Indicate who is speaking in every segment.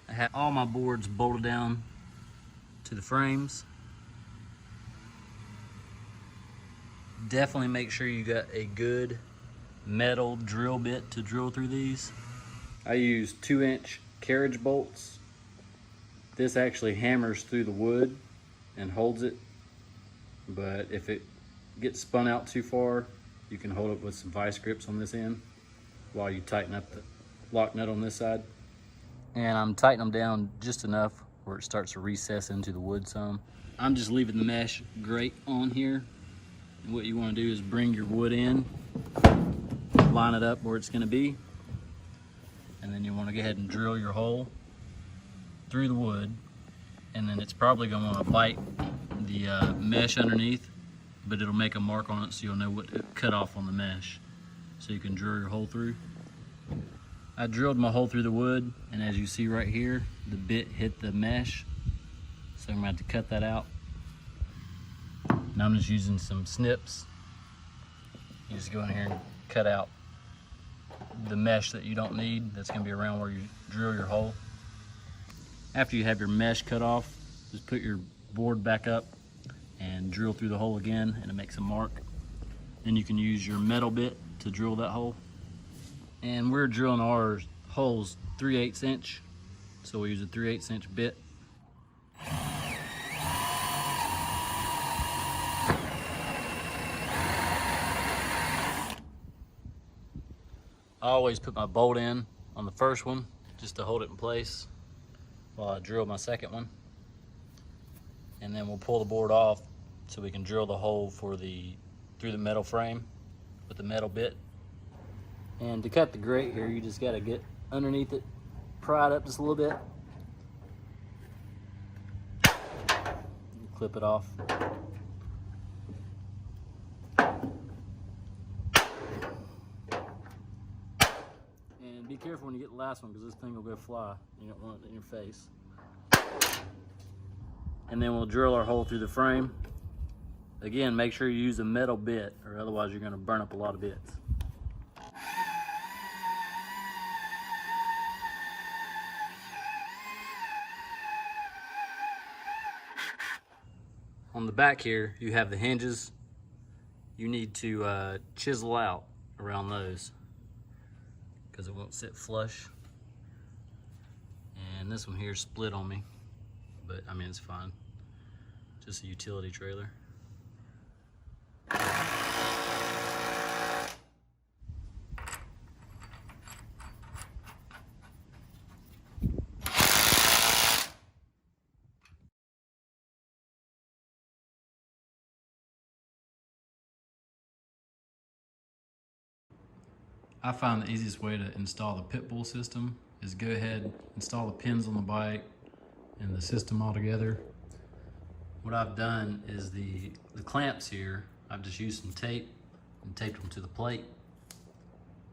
Speaker 1: I have all my boards bolted down to the frames. Definitely make sure you got a good metal drill bit to drill through these. I use 2-inch carriage bolts. This actually hammers through the wood and holds it, but if it gets spun out too far, you can hold it with some vice grips on this end while you tighten up the lock nut on this side. And I'm tightening them down just enough where it starts to recess into the wood some. I'm just leaving the mesh grate on here. And what you want to do is bring your wood in, line it up where it's going to be, and then you want to go ahead and drill your hole through the wood, and then it's probably going to want to bite the mesh underneath, but it'll make a mark on it so you'll know what to cut off on the mesh so you can drill your hole through. I drilled my hole through the wood, and as you see right here, the bit hit the mesh, so I'm going to have to cut that out. Now I'm just using some snips. You just go in here and cut out the mesh that you don't need, that's going to be around where you drill your hole. After you have your mesh cut off, just put your board back up and drill through the hole again, and it makes a mark. Then you can use your metal bit to drill that hole. And we're drilling our holes 3/8 inch, so we use a 3/8 inch bit. I always put my bolt in on the first one just to hold it in place while I drill my second one. And then we'll pull the board off so we can drill the hole for through the metal frame with the metal bit. And to cut the grate here, you just gotta get underneath it, pry it up just a little bit, and clip it off. And be careful when you get the last one, because this thing will go fly. You don't want it in your face. And then we'll drill our hole through the frame. Again, make sure you use a metal bit, or otherwise you're gonna burn up a lot of bits. On the back here, you have the hinges. You need to chisel out around those because it won't sit flush. And this one here is split on me, but I mean, it's fine. Just a utility trailer. I find the easiest way to install the PitBull system is go ahead, install the pins on the bike and the system all together. What I've done is the clamps here, I've just used some tape and taped them to the plate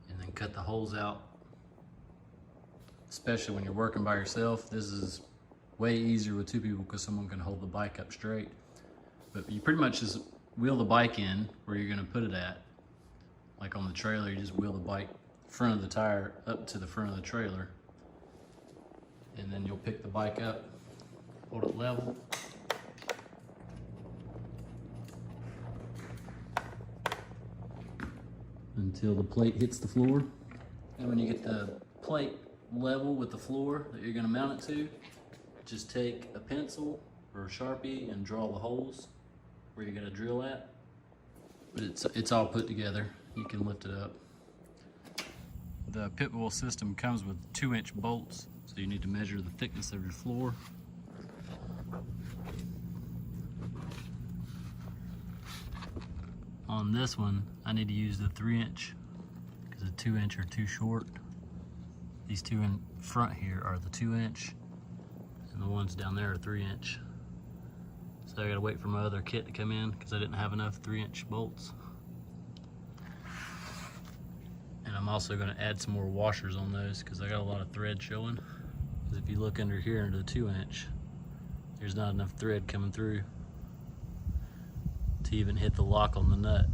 Speaker 1: and then cut the holes out. Especially when you're working by yourself, this is way easier with two people because someone can hold the bike up straight. But you pretty much just wheel the bike in where you're gonna put it at. Like on the trailer, you just wheel the bike front of the tire up to the front of the trailer. And then you'll pick the bike up, hold it level. Until the plate hits the floor. And when you get the plate level with the floor that you're gonna mount it to, just take a pencil or a Sharpie and draw the holes where you're gonna drill at. But it's all put together. You can lift it up. The PitBull system comes with 2-inch bolts, so you need to measure the thickness of your floor. On this one, I need to use the 3-inch because the 2-inch are too short. These two in front here are the 2-inch, and the ones down there are 3-inch. So I gotta wait for my other kit to come in because I didn't have enough 3-inch bolts. And I'm also gonna add some more washers on those because I got a lot of thread showing. Because if you look under here into the 2-inch, there's not enough thread coming through to even hit the lock on the nut.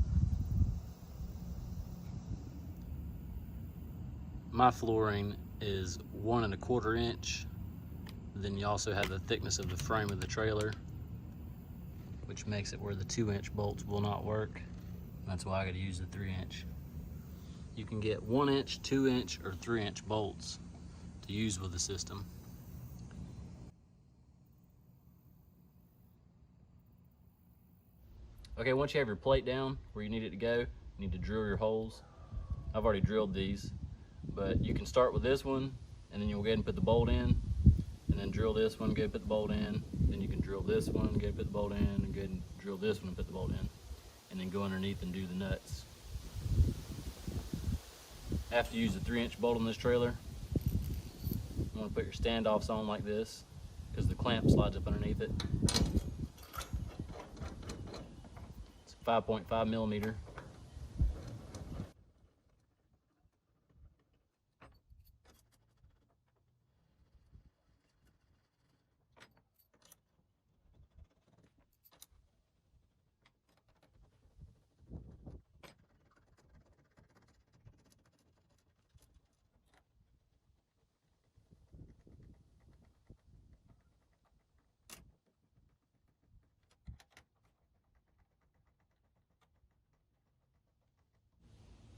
Speaker 1: My flooring is 1 1/4 inch Then you also have the thickness of the frame of the trailer, which makes it where the 2-inch bolts will not work. That's why I gotta use the 3-inch. You can get 1-inch, 2-inch, or 3-inch bolts to use with the system. Okay, once you have your plate down where you need it to go, you need to drill your holes. I've already drilled these, but you can start with this one, and then you'll go ahead and put the bolt in, and then drill this one, go put the bolt in. Then you can drill this one, go put the bolt in, and go ahead and drill this one and put the bolt in. And then go underneath and do the nuts. After you use the 3-inch bolt on this trailer, you want to put your standoffs on like this, because the clamp slides up underneath it. It's 5.5 millimeter.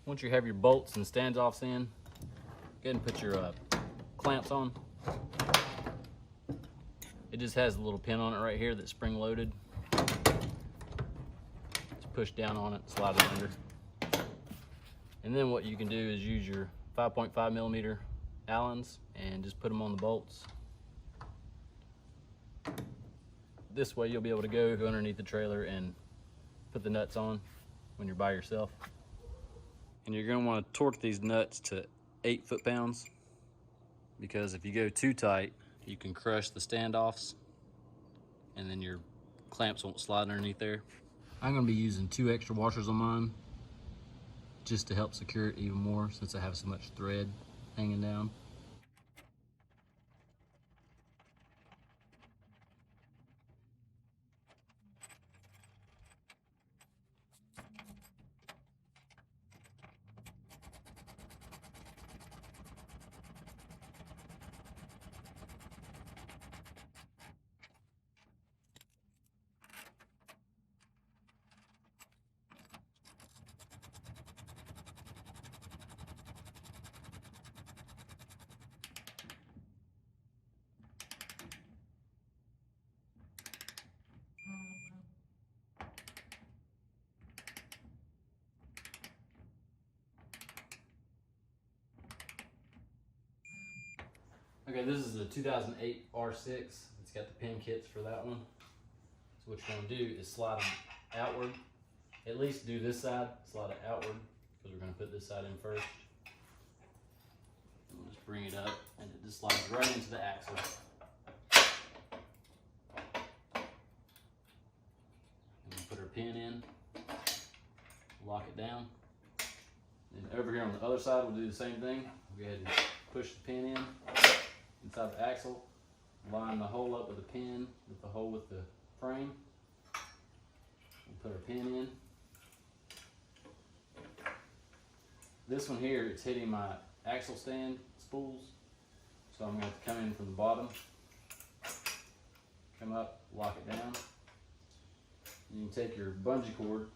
Speaker 1: Once you have your bolts and standoffs in, go ahead and put your clamps on. It just has a little pin on it right here that's spring loaded. Just push down on it, slide it under. And then what you can do is use your 5.5 millimeter Allens and just put them on the bolts. This way you'll be able to go underneath the trailer and put the nuts on when you're by yourself. And you're going to want to torque these nuts to 8 foot-pounds, because if you go too tight, you can crush the standoffs and then your clamps won't slide underneath there. I'm going to be using 2 extra washers on mine just to help secure it even more, since I have so much thread hanging down. Okay, this is a 2008 R6. It's got the pin kits for that one. So what you're going to do is slide them outward. At least do this side, slide it outward, because we're going to put this side in first. And we'll just bring it up, and it just slides right into the axle. And we'll put our pin in, lock it down. And over here on the other side, we'll do the same thing. We'll go ahead and push the pin in inside the axle, line the hole up with the pin with the hole with the frame. We'll put our pin in. This one here, it's hitting my axle stand spools, so I'm going to have to come in from the bottom, come up, lock it down. You can take your bungee cord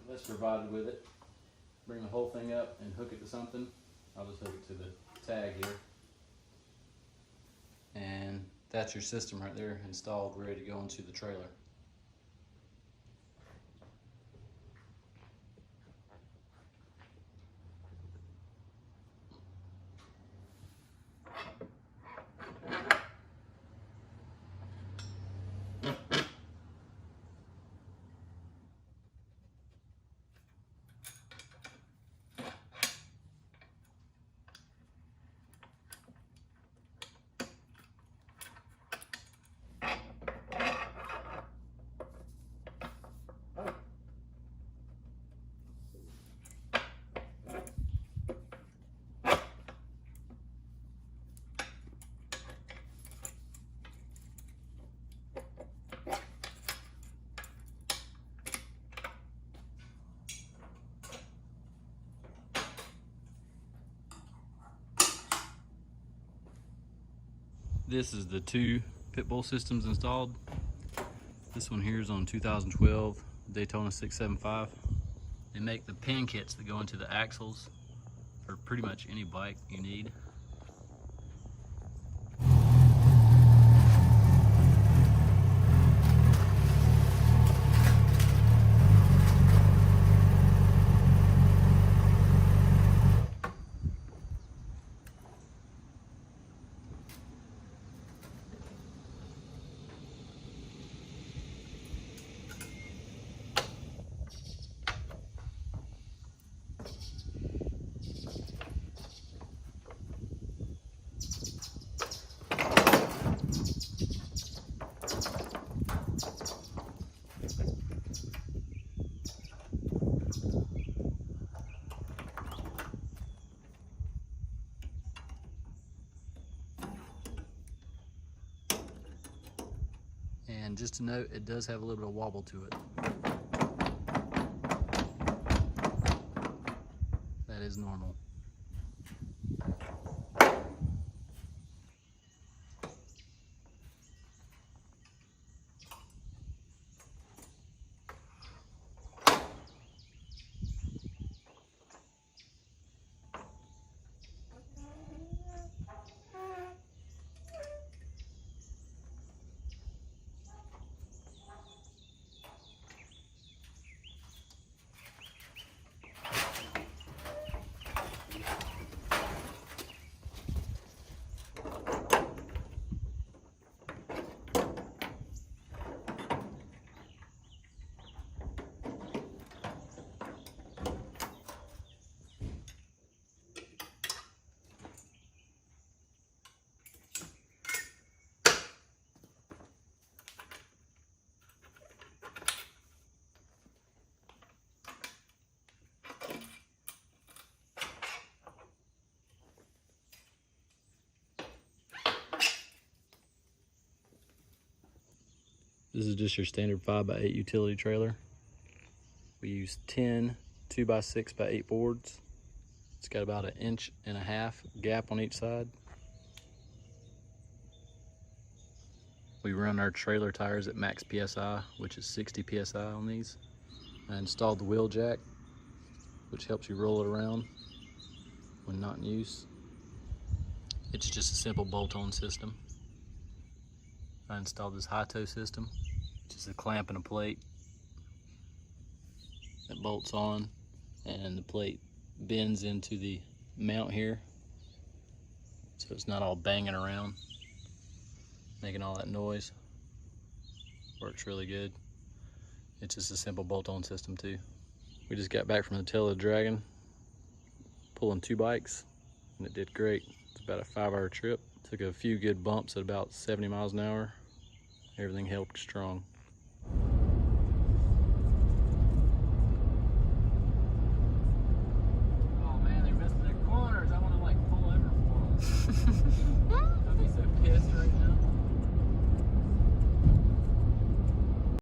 Speaker 1: that's provided with it, bring the whole thing up and hook it to something. I'll just hook it to the tag here. And that's your system right there, installed, ready to go into the trailer. This is the 2 PitBull systems installed. This one here is on 2012 Daytona 675. They make the pin kits that go into the axles for pretty much any bike you need. And just to note, it does have a little bit of wobble to it. That is normal. This is just your standard 5x8 utility trailer. We use 10 2x6x8 boards. It's got about 1.5 inch gap on each side. We run our trailer tires at max PSI, which is 60 PSI on these. I installed the wheel jack, which helps you roll it around when not in use. It's just a simple bolt-on system. I installed this high toe system, which is a clamp and a plate that bolts on, and the plate bends into the mount here, so it's not all banging around, making all that noise. Works really good. It's just a simple bolt-on system too. We just got back from the tail of the Dragon, pulling 2 bikes, and it did great. It's about a 5-hour trip. Took a few good bumps at about 70 miles an hour. Everything held strong.